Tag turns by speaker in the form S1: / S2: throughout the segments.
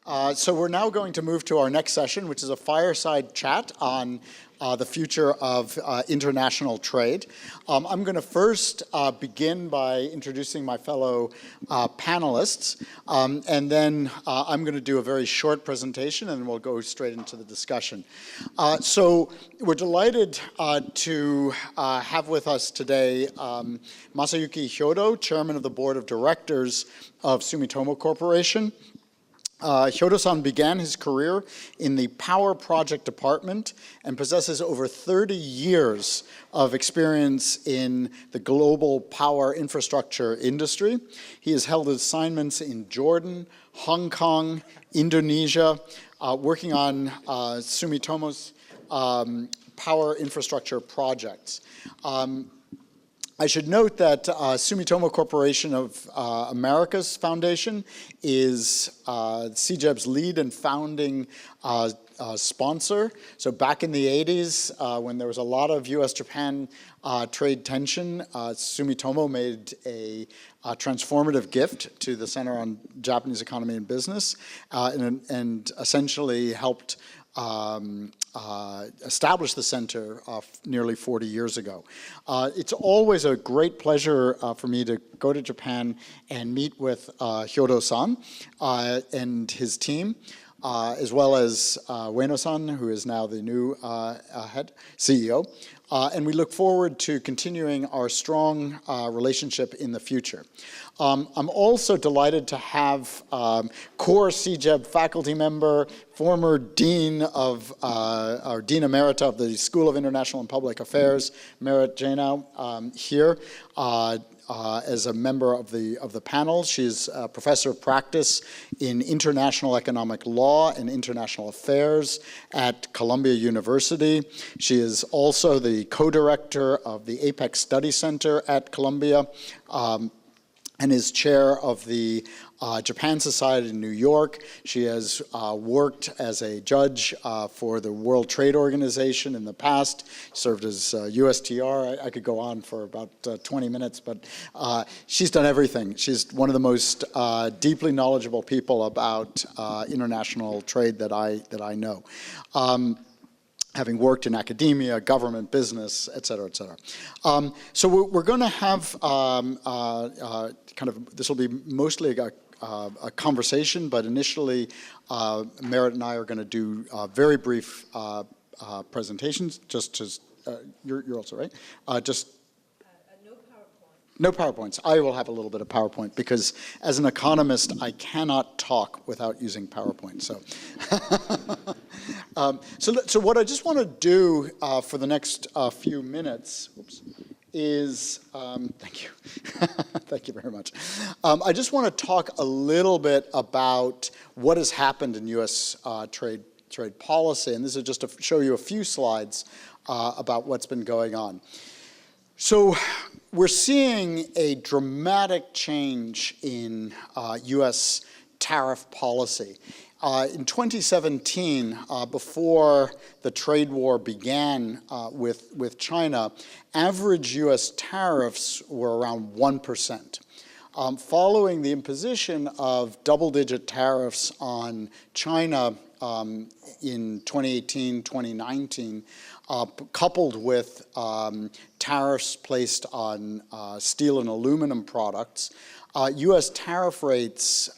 S1: So we're now going to move to our next session, which is a fireside chat on the future of international trade. I'm going to first begin by introducing my fellow panelists, and then I'm going to do a very short presentation, and then we'll go straight into the discussion. So we're delighted to have with us today Masayuki HYODO, Chairman of the Board of Directors of Sumitomo Corporation. HYODO-san began his career in the Power Project Department and possesses over 30 years of experience in the global power infrastructure industry. He has held assignments in Jordan, Hong Kong, Indonesia, working on Sumitomo's power infrastructure projects. I should note that Sumitomo Corporation of America's Foundation is CJEB's lead and founding sponsor. So back in the 80s, when there was a lot of US-Japan trade tension, Sumitomo made a transformative gift to the Center on Japanese Economy and Business and essentially helped established the center nearly 40 years ago. It's always a great pleasure for me to go to Japan and meet with HYODO-san and his team, as well as Ueno-san, who is now the new head CEO. And we look forward to continuing our strong relationship in the future. I'm also delighted to have core CJEB faculty member, former Dean of, or Dean Emerita of the School of International and Public Affairs, Janow, here as a member of the panel. She's a professor of practice in international economic law and international affairs at Columbia University. She is also the co-director of the APEC Study Center at Columbia, and is chair of the Japan Society in New York. She has worked as a judge for the World Trade Organization in the past, served as USTR. I could go on for about 20 minutes, but she's done everything. She's one of the most deeply knowledgeable people about international trade that I know. Having worked in academia, government, business, et cetera, et cetera. So we're going to have this will be mostly a conversation, but initially Merit and I are going to do very brief presentations, just to, you're also, right? No PowerPoints. I will have a little bit of PowerPoint because as an economist, I cannot talk without using PowerPoint. So, so what I just want to do for the next few minutes, is, thank you. Thank you very much. I just want to talk a little bit about what has happened in U.S. trade policy, and this is just to show you a few slides about what's been going on. So we're seeing a dramatic change in U.S. tariff policy. In 2017, before the trade war began with China, average U.S. tariffs were around 1%. Following the imposition of double-digit tariffs on China in 2018, 2019, coupled with tariffs placed on steel and aluminum products, U.S. tariff rates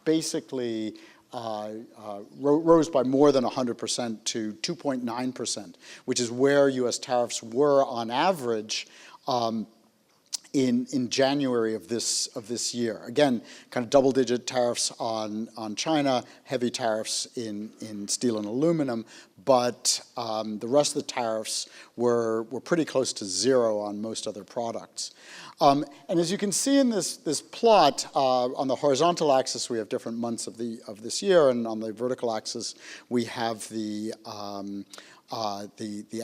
S1: basically rose by more than 100% to 2.9%, which is where U.S. tariffs were on average in January of this year. Again, kind of double-digit tariffs on China, heavy tariffs in steel and aluminum, but the rest of the tariffs were pretty close to zero on most other products. And as you can see in this plot, on the horizontal axis we have different months of this year, and on the vertical axis we have the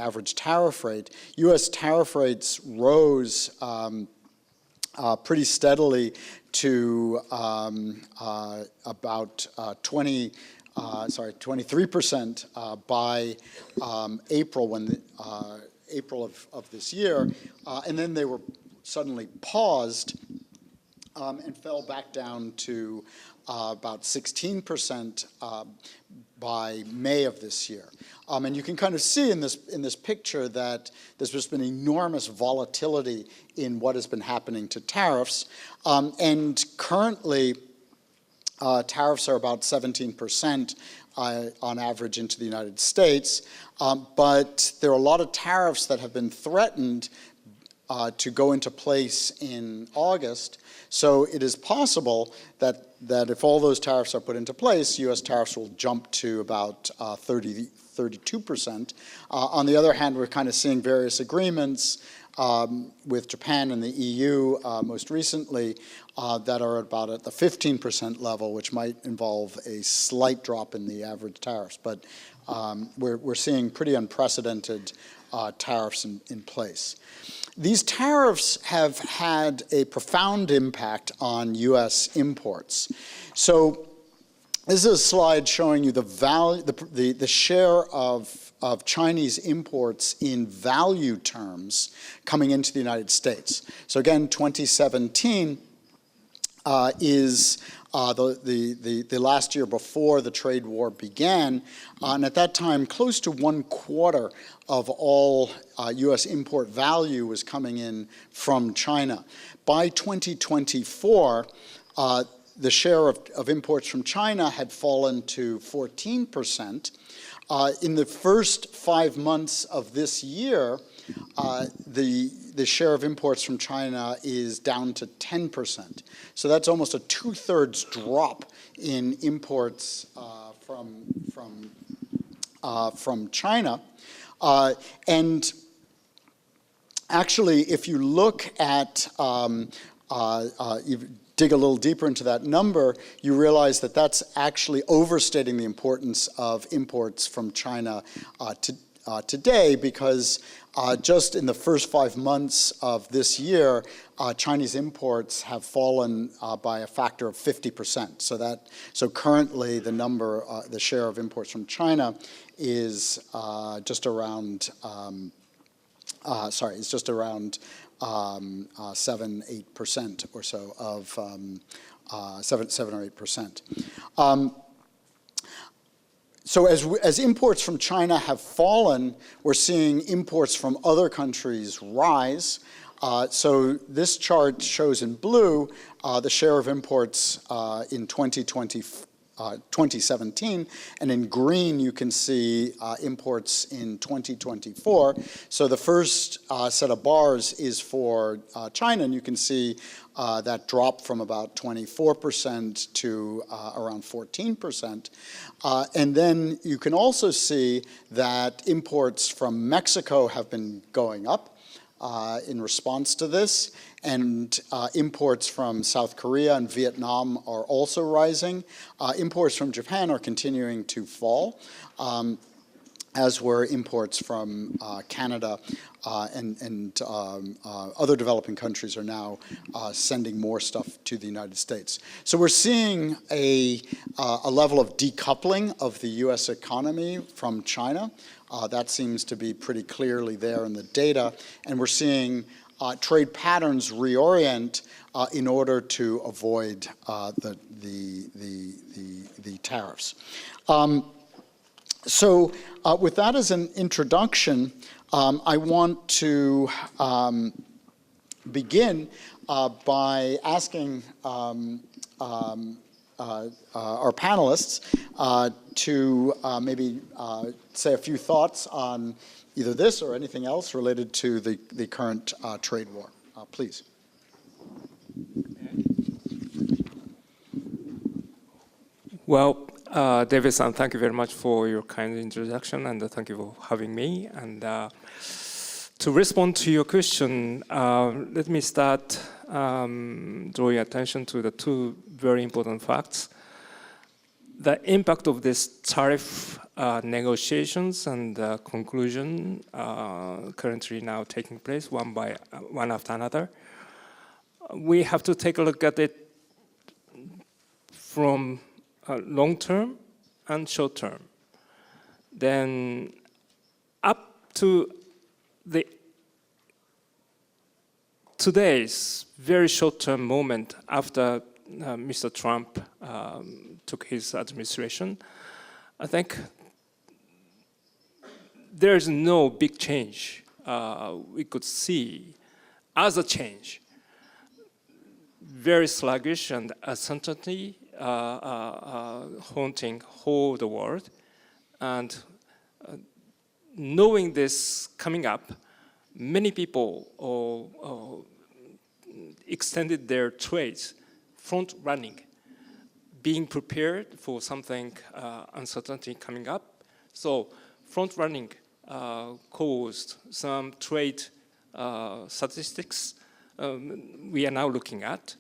S1: average tariff rate. U.S. tariff rates rose pretty steadily to about 23% by April, April of this year, and then they were suddenly paused and fell back down to about 16% by May of this year. And you can kind of see in this picture that there's just been enormous volatility in what has been happening to tariffs. And currently, tariffs are about 17% on average into the United States. But there are a lot of tariffs that have been threatened to go into place in August. So it is possible that if all those tariffs are put into place, U.S. tariffs will jump to about 32%. On the other hand, we're kind of seeing various agreements with Japan and the EU most recently that are about at the 15% level, which might involve a slight drop in the average tariffs. But we're seeing pretty unprecedented tariffs in place. These tariffs have had a profound impact on U.S. imports. So this is a slide showing you the value, the share of Chinese imports in value terms coming into the United States. So again, 2017 is the last year before the trade war began, and at that time, close to 1/4 of all U.S. import value was coming in from China. By 2024, the share of imports from China had fallen to 14%. In the first 5 months of this year, the share of imports from China is down to 10%. So that's almost a 2/3 drop in imports from China. And actually, if you look at, you dig a little deeper into that number, you realize that that's actually overstating the importance of imports from China today, because just in the first 5 months of this year, Chinese imports have fallen by a factor of 50%. So currently, the share of imports from China is just around 7-8% or so of 7 or 8%. So as imports from China have fallen, we're seeing imports from other countries rise. So this chart shows in blue the share of imports in 2017, and in green you can see imports in 2024. So the first set of bars is for China, and you can see that drop from about 24% to around 14%. And then you can also see that imports from Mexico have been going up in response to this, and imports from South Korea and Vietnam are also rising. Imports from Japan are continuing to fall, as were imports from Canada, and other developing countries are now sending more stuff to the United States. So we're seeing a level of decoupling of the U.S. economy from China. That seems to be pretty clearly there in the data, and we're seeing trade patterns reorient in order to avoid the tariffs. So with that as an introduction, I want to begin by asking our panelists to maybe say a few thoughts on either this or anything else related to the current trade war. Please.
S2: Well, David-san, thank you very much for your kind introduction, and thank you for having me. And to respond to your question, let me start drawing attention to the two very important facts. The impact of this tariff negotiations and conclusion currently now taking place one after another. We have to take a look at it from long term and short term. Then up to today's very short term moment after Mr. Trump took his administration, I think there is no big change we could see as a change. Very sluggish and uncertainty haunting whole the world, and knowing this coming up, many people extended their trades, front running, being prepared for something uncertainty coming up. So front running caused some trade statistics we are now looking at.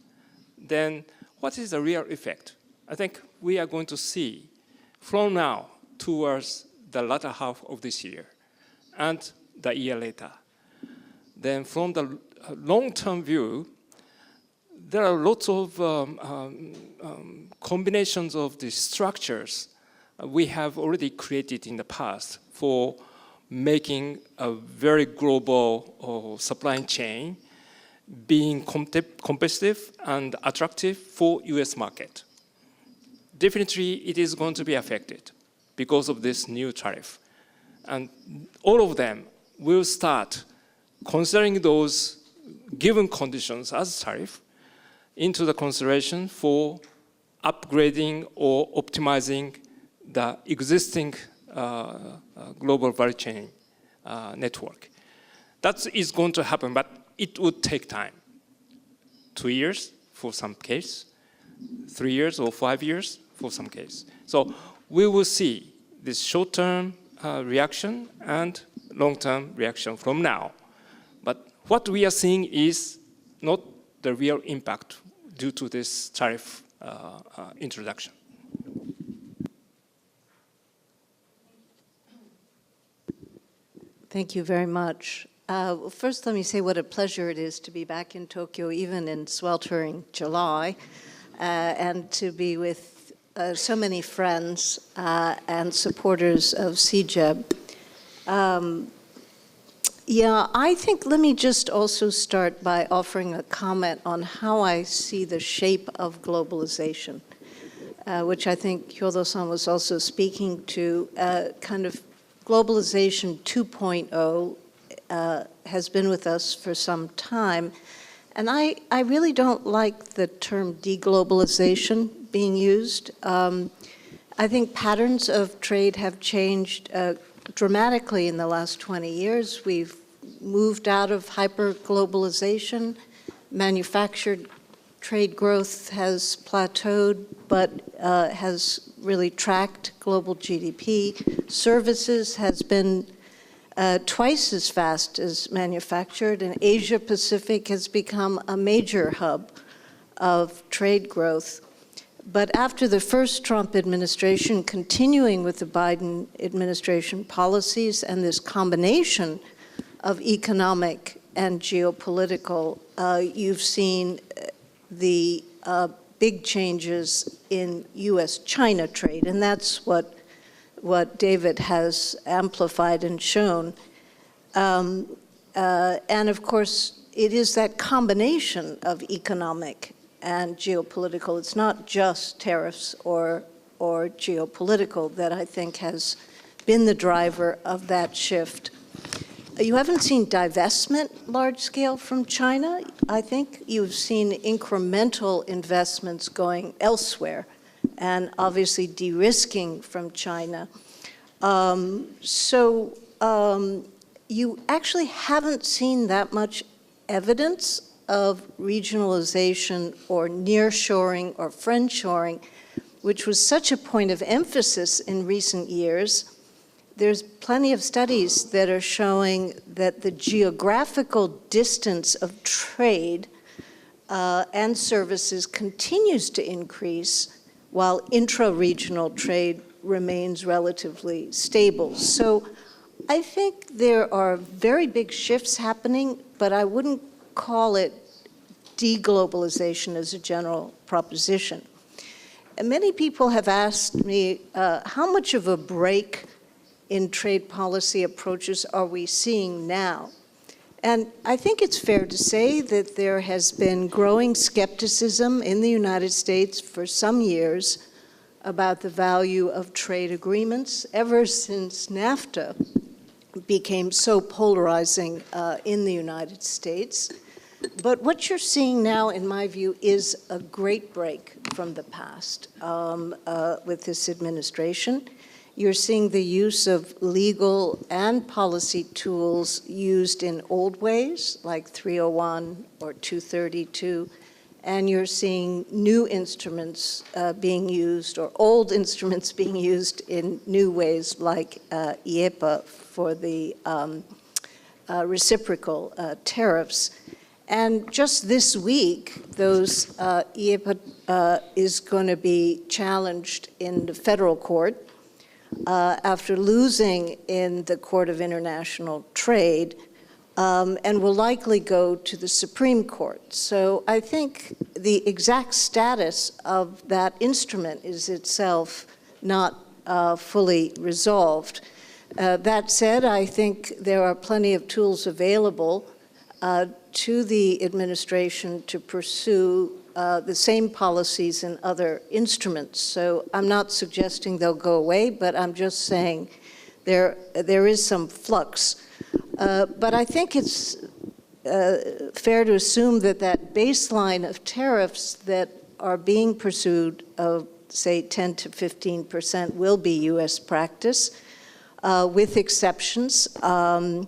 S2: Then what is the real effect? I think we are going to see from now towards the latter half of this year and the year later. Then from the long-term view, there are lots of combinations of the structures we have already created in the past for making a very global supply chain being competitive and attractive for US market. Definitely it is going to be affected because of this new tariff. And all of them will start considering those given conditions as tariff into the consideration for upgrading or optimizing the existing global value chain network. That is going to happen, but it would take time. 2 years for some case, 3 years or 5 years for some case. So we will see this short-term reaction and long-term reaction from now. But what we are seeing is not the real impact due to this tariff introduction.
S3: Thank you very much. First, let me say what a pleasure it is to be back in Tokyo, even in sweltering July, and to be with so many friends and supporters of CJEB. Yeah, I think let me just also start by offering a comment on how I see the shape of globalization, which I think HYODO-san was also speaking to. Kind of globalization 2.0 has been with us for some time. And I really don't like the term deglobalization being used. I think patterns of trade have changed dramatically in the last 20 years. We've moved out of hyper-globalization. Manufactured trade growth has plateaued, but has really tracked global GDP. Services has been twice as fast as manufactured, and Asia Pacific has become a major hub of trade growth. But after the first Trump administration, continuing with the Biden administration policies and this combination of economic and geopolitical, you've seen the big changes in US-China trade, and that's what David has amplified and shown. And of course, it is that combination of economic and geopolitical. It's not just tariffs or geopolitical that I think has been the driver of that shift. You haven't seen divestment large scale from China. I think you've seen incremental investments going elsewhere and obviously de-risking from China. You actually haven't seen that much evidence of regionalization or nearshoring or friendshoring, which was such a point of emphasis in recent years. There's plenty of studies that are showing that the geographical distance of trade and services continues to increase while intra-regional trade remains relatively stable. So I think there are very big shifts happening, but I wouldn't call it deglobalization as a general proposition. And many people have asked me, how much of a break in trade policy approaches are we seeing now? And I think it's fair to say that there has been growing skepticism in the United States for some years about the value of trade agreements ever since NAFTA became so polarizing in the United States. But what you're seeing now, in my view, is a great break from the past with this administration. You're seeing the use of legal and policy tools used in old ways, like 301 or 232, and you're seeing new instruments being used, or old instruments being used in new ways, like IEEPA for the reciprocal tariffs. And just this week, those IEEPA is going to be challenged in the federal court after losing in the Court of International Trade, and will likely go to the Supreme Court. So I think the exact status of that instrument is itself not fully resolved. That said, I think there are plenty of tools available to the administration to pursue the same policies in other instruments. So I'm not suggesting they'll go away, but I'm just saying there is some flux. But I think it's fair to assume that that baseline of tariffs that are being pursued of, say, 10 to 15% will be U.S. practice, with exceptions. And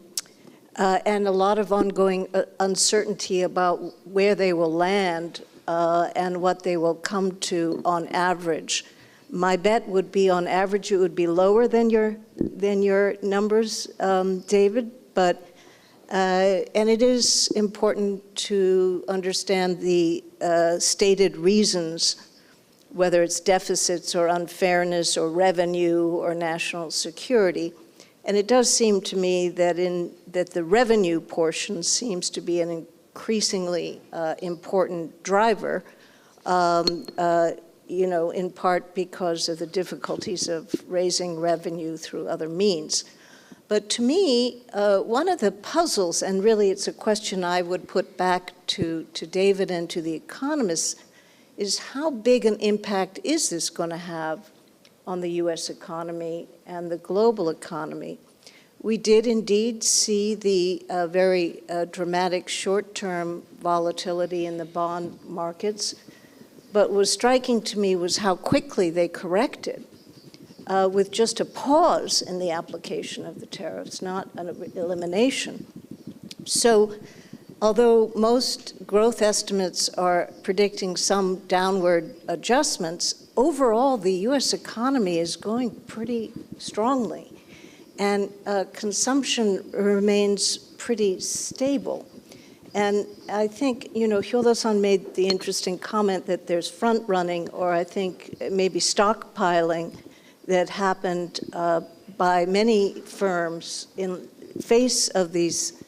S3: a lot of ongoing uncertainty about where they will land and what they will come to on average. My bet would be, on average, it would be lower than your numbers, David. But and it is important to understand the stated reasons, whether it's deficits or unfairness or revenue or national security. And it does seem to me that that the revenue portion seems to be an increasingly important driver, in part because of the difficulties of raising revenue through other means. But to me, one of the puzzles, and really it's a question I would put back to David and to the economists, is how big an impact is this going to have on the U.S. economy and the global economy? We did indeed see the very dramatic short-term volatility in the bond markets, but what was striking to me was how quickly they corrected with just a pause in the application of the tariffs, not an elimination. So although most growth estimates are predicting some downward adjustments, overall the U.S. economy is going pretty strongly, and consumption remains pretty stable. And I think, Hyodo-san made the interesting comment that there's front-running, or I think maybe stockpiling, that happened by many firms in face of these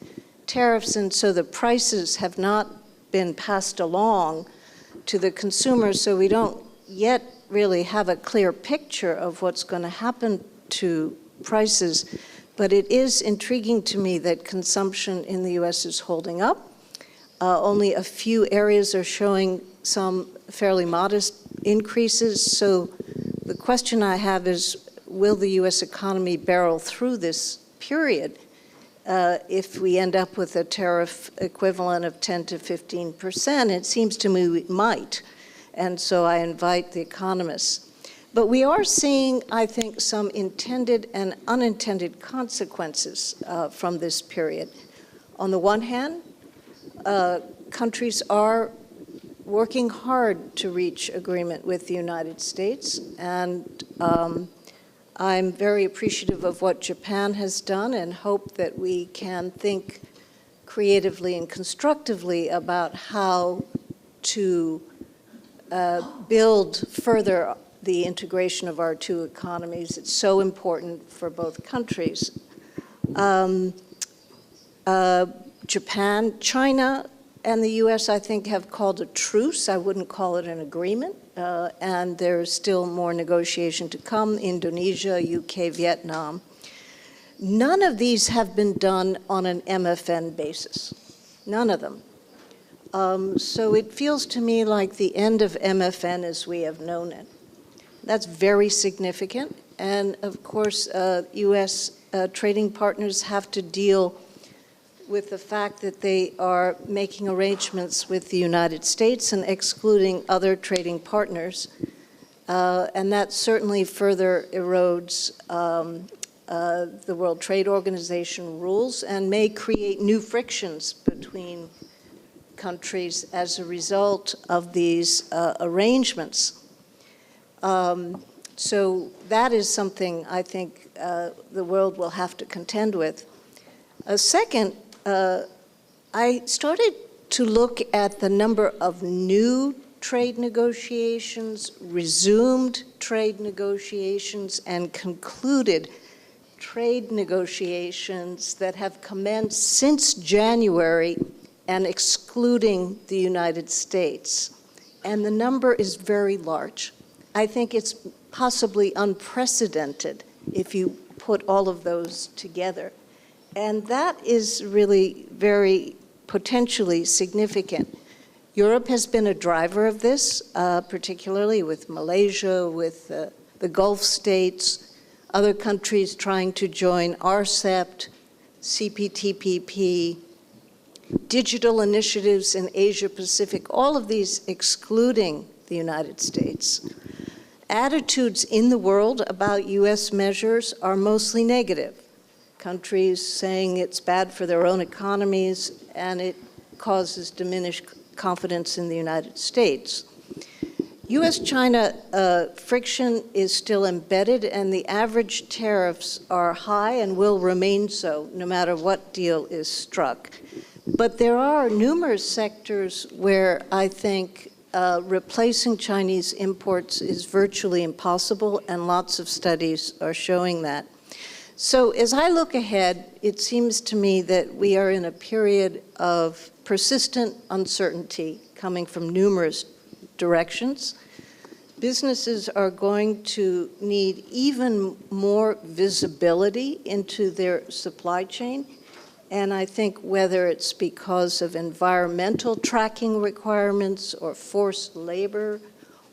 S3: tariffs, and so the prices have not been passed along to the consumers, so we don't yet really have a clear picture of what's going to happen to prices. But it is intriguing to me that consumption in the U.S. is holding up. Only a few areas are showing some fairly modest increases. So the question I have is, will the U.S. economy barrel through this period if we end up with a tariff equivalent of 10 to 15%? It seems to me we might. And so I invite the economists. But we are seeing, I think, some intended and unintended consequences from this period. On the one hand, countries are working hard to reach agreement with the United States, and I'm very appreciative of what Japan has done and hope that we can think creatively and constructively about how to build further the integration of our two economies. It's so important for both countries. Japan, China, and the U.S., I think, have called a truce. I wouldn't call it an agreement. And there's still more negotiation to come, Indonesia, UK, Vietnam. None of these have been done on an MFN basis. None of them. So it feels to me like the end of MFN as we have known it. That's very significant. And of course, U.S. Trading partners have to deal with the fact that they are making arrangements with the United States and excluding other trading partners. And that certainly further erodes the World Trade Organization rules and may create new frictions between countries as a result of these arrangements. So that is something I think the world will have to contend with. Second, I started to look at the number of new trade negotiations, resumed trade negotiations, and concluded trade negotiations that have commenced since January and excluding the United States. And the number is very large. I think it's possibly unprecedented if you put all of those together. And that is really very potentially significant. Europe has been a driver of this, particularly with Malaysia, with the Gulf states, other countries trying to join RCEP, CPTPP, digital initiatives in Asia Pacific, all of these excluding the United States. Attitudes in the world about US measures are mostly negative. Countries saying it's bad for their own economies and it causes diminished confidence in the United States. US-China friction is still embedded, and the average tariffs are high and will remain so no matter what deal is struck. But there are numerous sectors where I think replacing Chinese imports is virtually impossible, and lots of studies are showing that. So as I look ahead, it seems to me that we are in a period of persistent uncertainty coming from numerous directions. Businesses are going to need even more visibility into their supply chain. And I think whether it's because of environmental tracking requirements or forced labor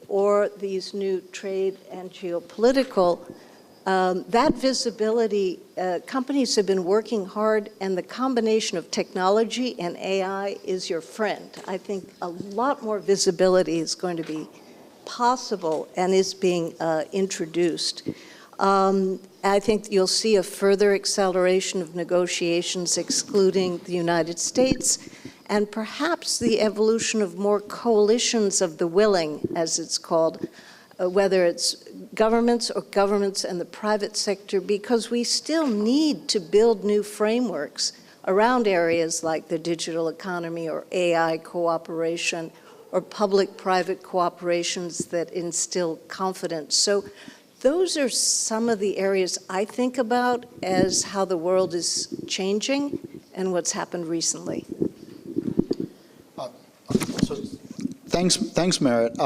S3: or these new trade and geopolitical, that visibility, companies have been working hard, and the combination of technology and AI is your friend. I think a lot more visibility is going to be possible and is being introduced. I think you'll see a further acceleration of negotiations excluding the United States, and perhaps the evolution of more coalitions of the willing, as it's called, whether it's governments and the private sector, because we still need to build new frameworks around areas like the digital economy or AI cooperation or public-private cooperations that instill confidence. So those are some of the areas I think about as how the world is changing and what's happened recently.
S1: So thanks, Merit.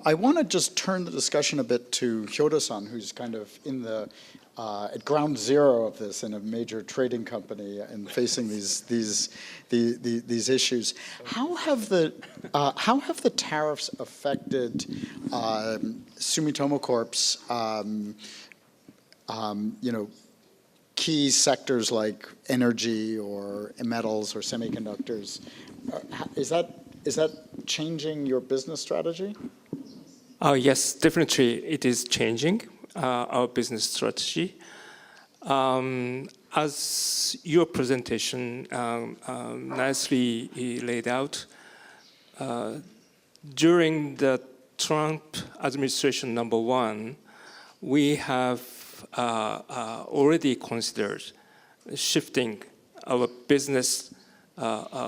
S1: I want to just turn the discussion a bit to HYODO-san, who's kind of in the at ground zero of this in a major trading company and facing these issues. How have the tariffs affected Sumitomo Corp's key sectors like energy or metals or semiconductors? Is that changing your business strategy?
S2: Yes, definitely it is changing our business strategy. As your presentation nicely laid out, during the Trump administration #1, we have already considered shifting our business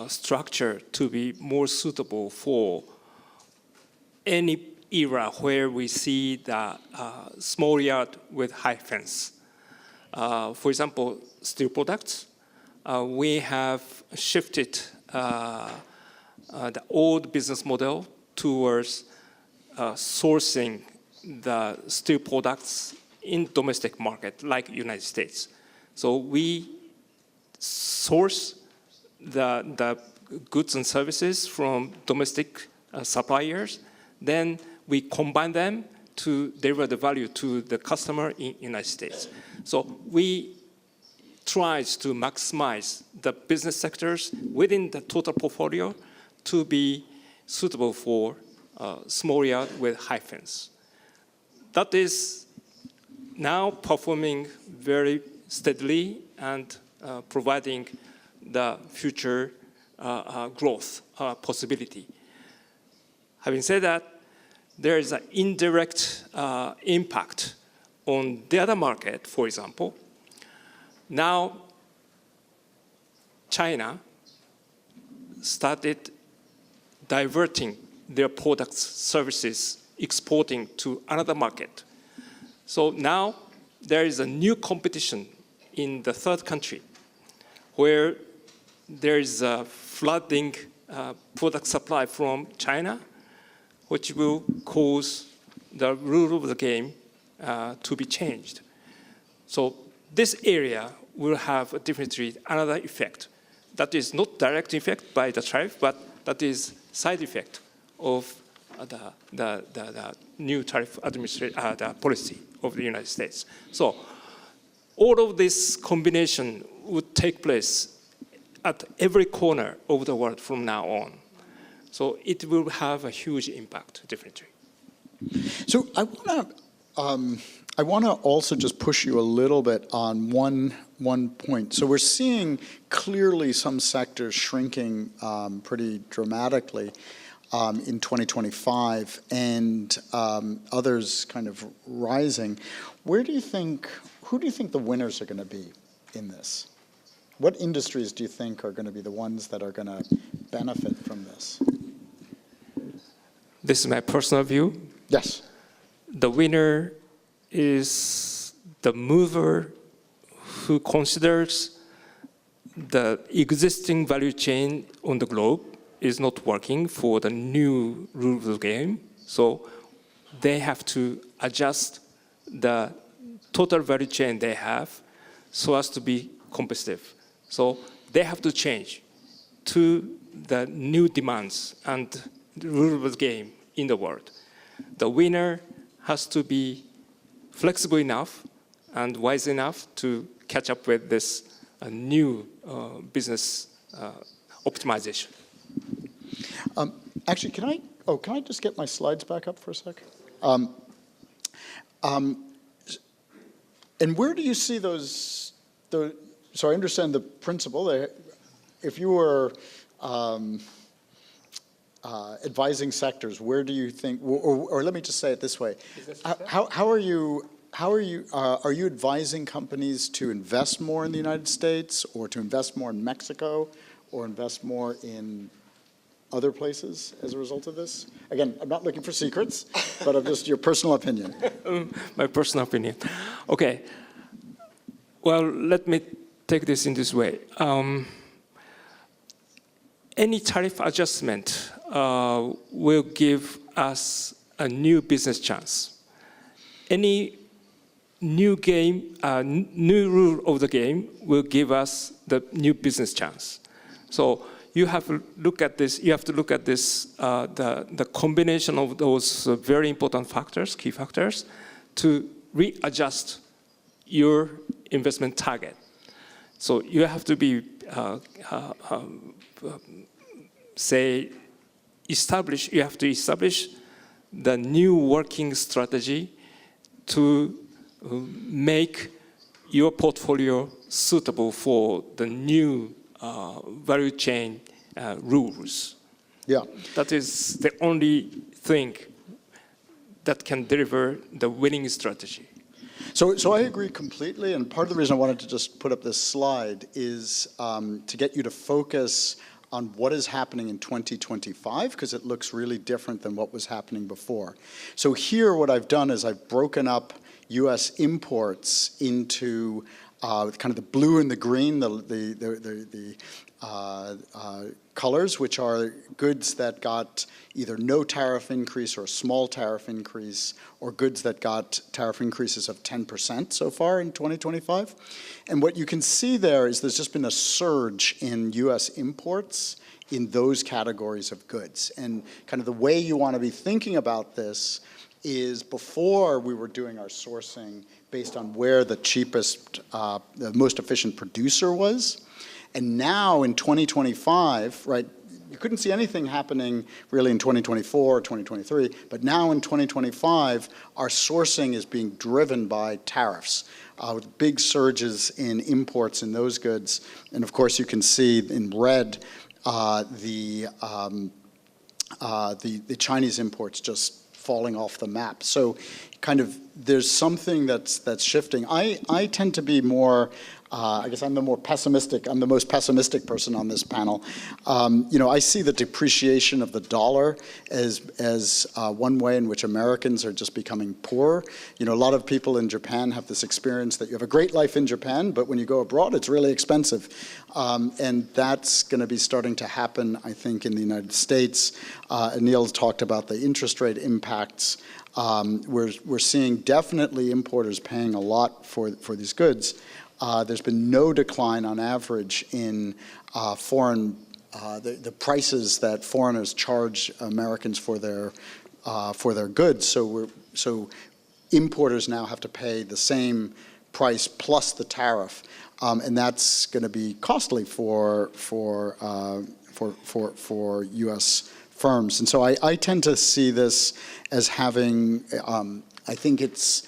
S2: structure to be more suitable for any era where we see the small yard with high fence. For example, steel products, we have shifted the old business model towards sourcing the steel products in domestic market like United States. So we source the goods and services from domestic suppliers, then we combine them to deliver the value to the customer in United States. So we try to maximize the business sectors within the total portfolio to be suitable for small yard with high fence. That is now performing very steadily and providing the future growth possibility. Having said that, there is an indirect impact on the other market, for example. Now, China started diverting their products, services, exporting to another market. So now there is a new competition in the third country where there is a flooding product supply from China, which will cause the rule of the game to be changed. So this area will have definitely another effect. That is not direct effect by the tariff, but that is side effect of the new tariff the policy of the United States. So all of this combination would take place at every corner of the world from now on. So it will have a huge impact, definitely.
S1: So I want to also just push you a little bit on one point. So we're seeing clearly some sectors shrinking pretty dramatically in 2025, and others kind of rising. Who do you think the winners are going to be in this? What industries do you think are going to be the ones that are going to benefit from this?
S2: This is my personal view.
S1: Yes.
S2: The winner is the mover who considers the existing value chain on the globe is not working for the new rules of the game. So they have to adjust the total value chain they have so as to be competitive. So they have to change to the new demands and the rules of the game in the world. The winner has to be flexible enough and wise enough to catch up with this new business optimization.
S1: Actually, can I just get my slides back up for a sec? And where do you see those? So I understand the principle. If you were advising sectors, where do you think? Or let me just say it this way: How are you advising companies to invest more in the United States, or to invest more in Mexico, or invest more in other places as a result of this? Again, I'm not looking for secrets, but I'm just your personal opinion.
S2: My personal opinion. Okay. Well, let me take this in this way. Any tariff adjustment will give us a new business chance. Any new game, new rule of the game will give us the new business chance. So you have to look at this. You have to look at this, the combination of those very important factors, key factors, to readjust your investment target. So you have to be, you have to establish the new working strategy to make your portfolio suitable for the new value chain rules.
S1: Yeah.
S2: That is the only thing that can deliver the winning strategy.
S1: So I agree completely, and part of the reason I wanted to just put up this slide is to get you to focus on what is happening in 2025, because it looks really different than what was happening before. So here what I've done is I've broken up U.S. imports into kind of the blue and the green, colors, which are goods that got either no tariff increase or a small tariff increase, or goods that got tariff increases of 10% so far in 2025. And what you can see there is there's just been a surge in US imports in those categories of goods. And kind of the way you want to be thinking about this is before we were doing our sourcing based on where the cheapest, the most efficient producer was. And now in 2025, right, you couldn't see anything happening really in 2024 or 2023, but now in 2025, our sourcing is being driven by tariffs, with big surges in imports in those goods. And of course, you can see in red the Chinese imports just falling off the map. So kind of there's something that's shifting. I tend to be more, I guess I'm the more pessimistic, I'm the most pessimistic person on this panel. I see the depreciation of the dollar as one way in which Americans are just becoming poorer. A lot of people in Japan have this experience that you have a great life in Japan, but when you go abroad, it's really expensive. And that's going to be starting to happen, I think, in the United States. Neil talked about the interest rate impacts. We're seeing definitely importers paying a lot for these goods. There's been no decline on average in the prices that foreigners charge Americans for their goods. So importers now have to pay the same price plus the tariff, and that's going to be costly for U.S. firms. And so I tend to see this as having, I think it's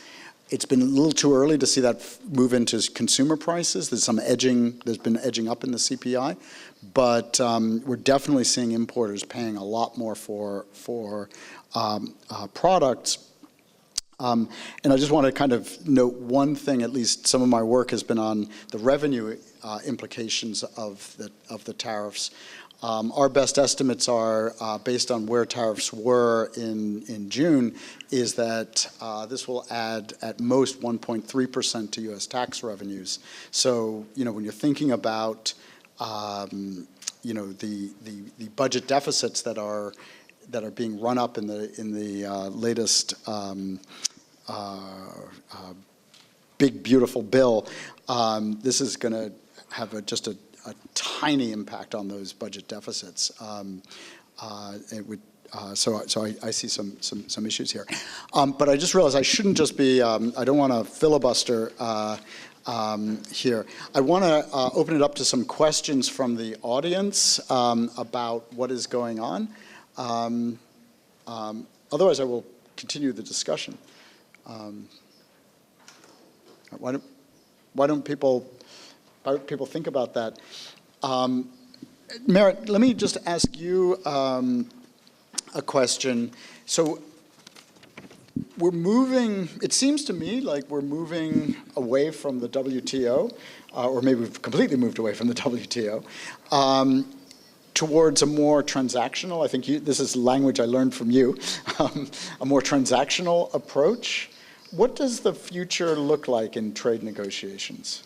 S1: been a little too early to see that move into consumer prices. There's been edging up in the CPI, but we're definitely seeing importers paying a lot more for products. And I just want to kind of note one thing, at least some of my work has been on the revenue implications of the tariffs. Our best estimates are, based on where tariffs were in June, is that this will add at most 1.3% to U.S. tax revenues. So, when you're thinking about, the budget deficits that are being run up in the latest big beautiful bill, this is going to have just a tiny impact on those budget deficits. So I see some issues here. But I just realized I shouldn't just be, I don't want to filibuster here. I want to open it up to some questions from the audience about what is going on. Otherwise, I will continue the discussion. Why don't people think about that? Merritt, let me just ask you a question. So it seems to me like we're moving away from the WTO, or maybe we've completely moved away from the WTO, towards a more transactional, I think this is language I learned from you, a more transactional approach. What does the future look like in trade negotiations?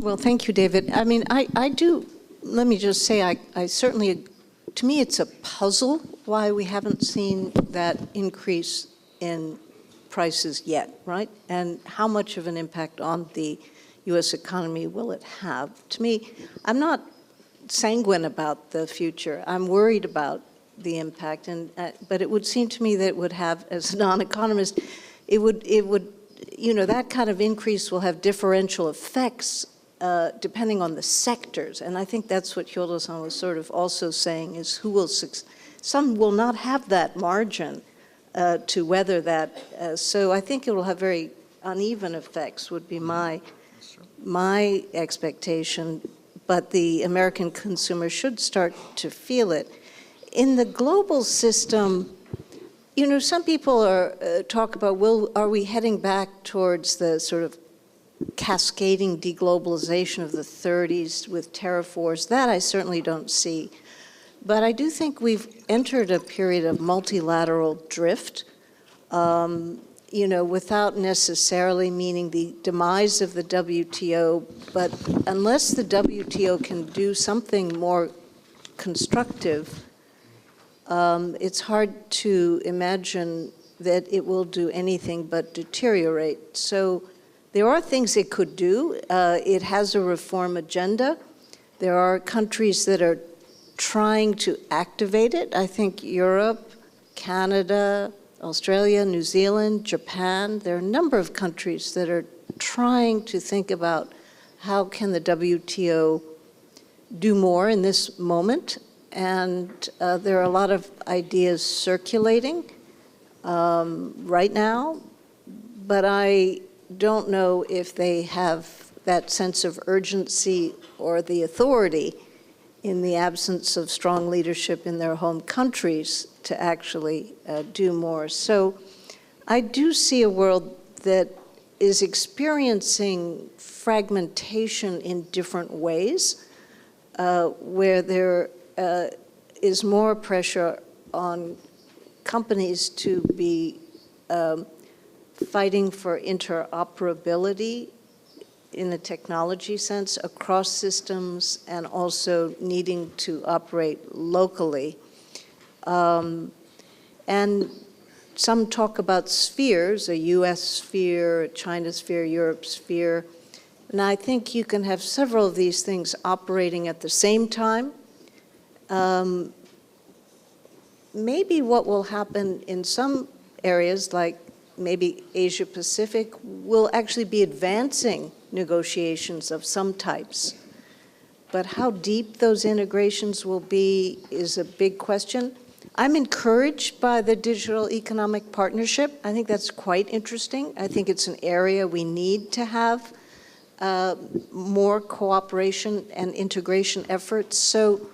S3: Well, thank you, David. I mean, I do, let me just say, I certainly, to me, it's a puzzle why we haven't seen that increase in prices yet, right? And how much of an impact on the U.S. economy will it have? To me, I'm not sanguine about the future. I'm worried about the impact, but it would seem to me that it would have, as a non-economist, it would, that kind of increase will have differential effects depending on the sectors. And I think that's what HYODO-san was sort of also saying, is some will not have that margin to weather that. So I think it will have very uneven effects, would be my expectation. But the American consumer should start to feel it. In the global system, some people talk about, are we heading back towards the sort of cascading deglobalization of the 30s with tariff wars? That I certainly don't see. But I do think we've entered a period of multilateral drift. without necessarily meaning the demise of the WTO, but unless the WTO can do something more constructive, it's hard to imagine that it will do anything but deteriorate. So there are things it could do. It has a reform agenda. There are countries that are trying to activate it. I think Europe, Canada, Australia, New Zealand, Japan, there are a number of countries that are trying to think about how can the WTO do more in this moment. And there are a lot of ideas circulating right now, but I don't know if they have that sense of urgency or the authority in the absence of strong leadership in their home countries to actually do more. So I do see a world that is experiencing fragmentation in different ways, where there is more pressure on companies to be fighting for interoperability in a technology sense across systems and also needing to operate locally. And some talk about spheres, a US sphere, a China sphere, Europe sphere. And I think you can have several of these things operating at the same time. Maybe what will happen in some areas, like maybe Asia Pacific, will actually be advancing negotiations of some types. But how deep those integrations will be is a big question. I'm encouraged by the Digital Economic Partnership. I think that's quite interesting. I think it's an area we need to have more cooperation and integration efforts. So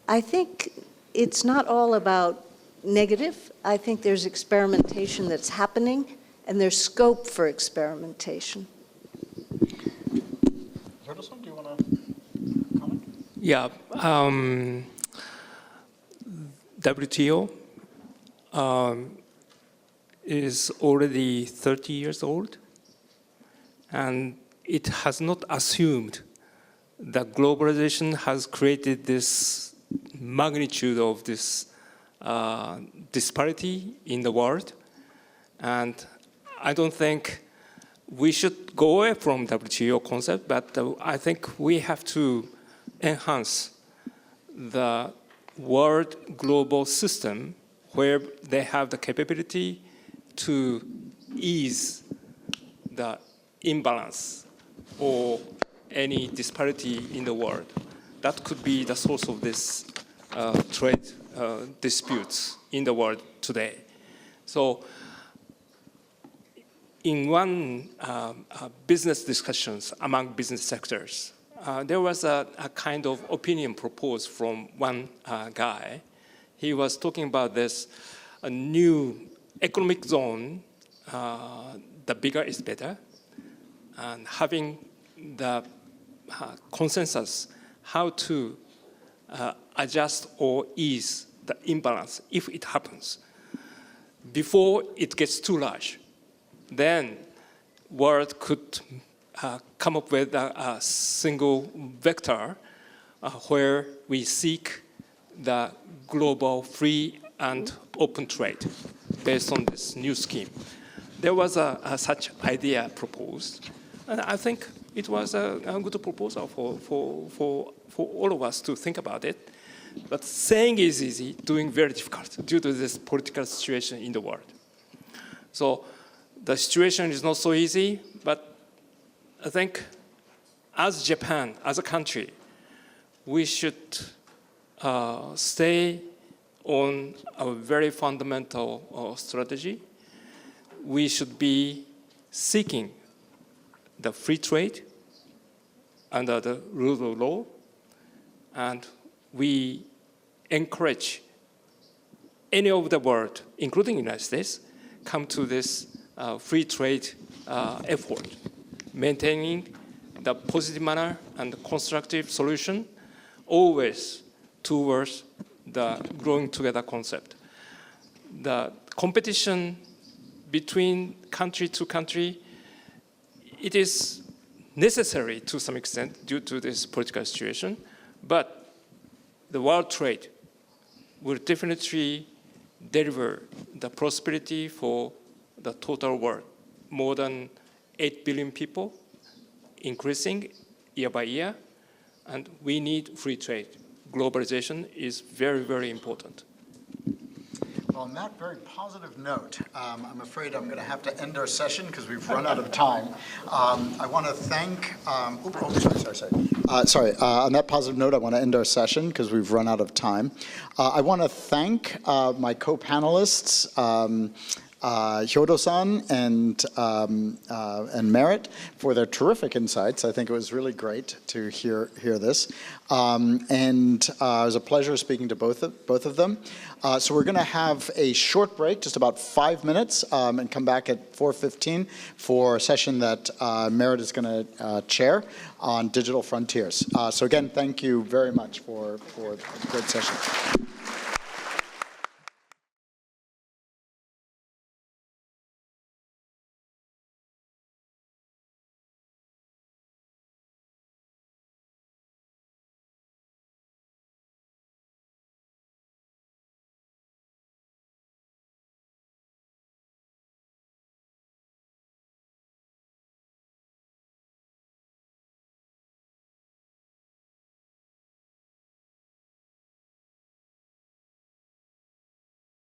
S3: I think it's not all about negative. I think there's experimentation that's happening, and there's scope for experimentation.
S1: Hiroto-san, do you want to comment?
S2: Yeah. WTO is already 30 years old, and it has not assumed that globalization has created this magnitude of this disparity in the world. And I don't think we should go away from WTO concept, but I think we have to enhance the world global system where they have the capability to ease the imbalance or any disparity in the world. That could be the source of this trade disputes in the world today. So in one business discussions among business sectors, there was a kind of opinion proposed from one guy. He was talking about this a new economic zone, the bigger is better, and having the consensus how to adjust or ease the imbalance if it happens before it gets too large. Then world could come up with a single vector where we seek the global free and open trade based on this new scheme. There was such idea proposed, and I think it was a good proposal for all of us to think about it. But saying is easy, doing very difficult due to this political situation in the world. So the situation is not so easy, but I think as Japan, as a country, we should stay on a very fundamental strategy. We should be seeking the free trade under the rule of law, and we encourage any of the world, including the United States, come to this free trade effort, maintaining the positive manner and the constructive solution, always towards the growing together concept. The competition between country to country, it is necessary to some extent due to this political situation, but the world trade will definitely deliver the prosperity for the total world. More than 8 billion people, increasing year by year, and we need free trade. Globalization is very, very important.
S1: Well, on that very positive note, I'm afraid I'm going to have to end our session because we've run out of time. I want to thank, on that positive note, I want to end our session because we've run out of time. I want to thank my co-panelists, HYODO-san and Merit, for their terrific insights. I think it was really great to hear this. It was a pleasure speaking to both of them. So we're going to have a short break, just about 5 minutes, and come back at 4:15 for a session that Merit is going to chair on digital frontiers. So again, thank you very much for a great session.